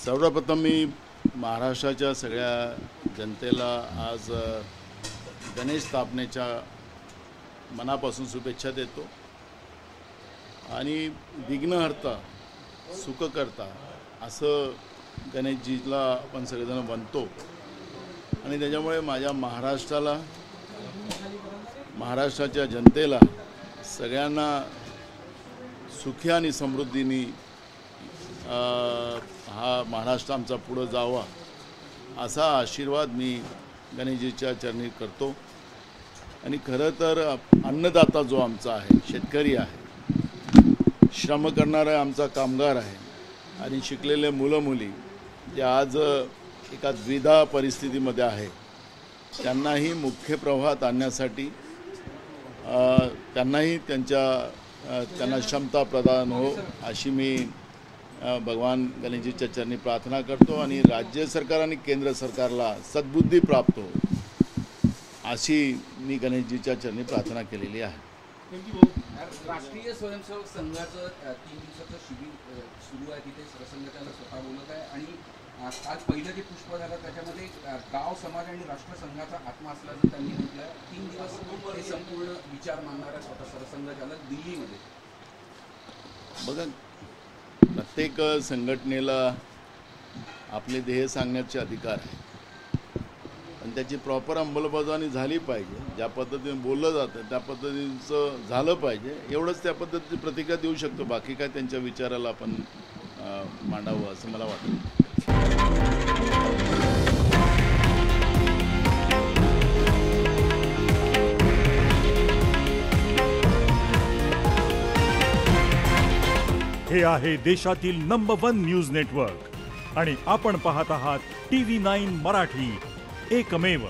सर्वप्रथम मी महाराष्ट्राच्या सगळ्या जनतेला आज गणेश स्थापनेच्या मनापासून शुभेच्छा देतो आणि विघ्नहर्ता सुखकर्ता असं गणेशजीला आपण सगळेजण म्हणतो आणि त्याच्यामुळे माझ्या महाराष्ट्राला, महाराष्ट्राच्या जनतेला सगळ्यांना सुखी आणि समृद्धीने हा महाराष्ट्र आमचा पुढे जावा असा आशीर्वाद मी गणेशजीच्या चरणी करतो। आणि खरं तर अन्नदाता जो आमचा आहे, शेतकरी आहे, श्रम करणारा आमचा कामगार आहे आणि शिकलेले मुलं मुली जे आज एका द्विधा परिस्थितीमध्ये आहे त्यांनाही मुख्य प्रवाहात आणण्यासाठी त्यांनाही त्यांना क्षमता प्रदान हो अशी मी भगवान गणेशजीच्या चरणी प्रार्थना करतो आणि राज्य सरकार आणि केंद्र सरकारला सद्बुद्धी प्राप्त हो अशी मी गणेशजीच्या चरणी प्रार्थना केलेली आहे। राष्ट्रीय स्वयंसेवक संघाचं 3 दिवसाचं शिबिर सुरू आहे, तिथे सरसंघचालक स्वतः बोलत आहे आणि आज पहिलं जे पुष्प झालं त्याच्यामध्ये गाव समाज आणि राष्ट्रसंघाचा आत्मा असल्याचं त्यांनी म्हटलं। 3 दिवस हे संपूर्ण विचार मांडणारा स्वतः सरसंघचालक दिल्लीमध्ये। बघा, प्रत्येक संघटनेला आपले ध्येय सांगण्याचे अधिकार आहे आणि त्याची प्रॉपर अंमलबजावणी झाली पाहिजे। ज्या पद्धतीने बोललं जातं त्या पद्धतीचं झालं पाहिजे, एवढंच त्या पद्धतीची प्रतिक्रिया देऊ शकतो। बाकी काय त्यांच्या विचाराला आपण मांडावं असं मला वाटतं। हे आहे देशातील नंबर 1 न्यूज नेटवर्क आणि आपण पाहत आहात TV9 मराठी, एकमेव।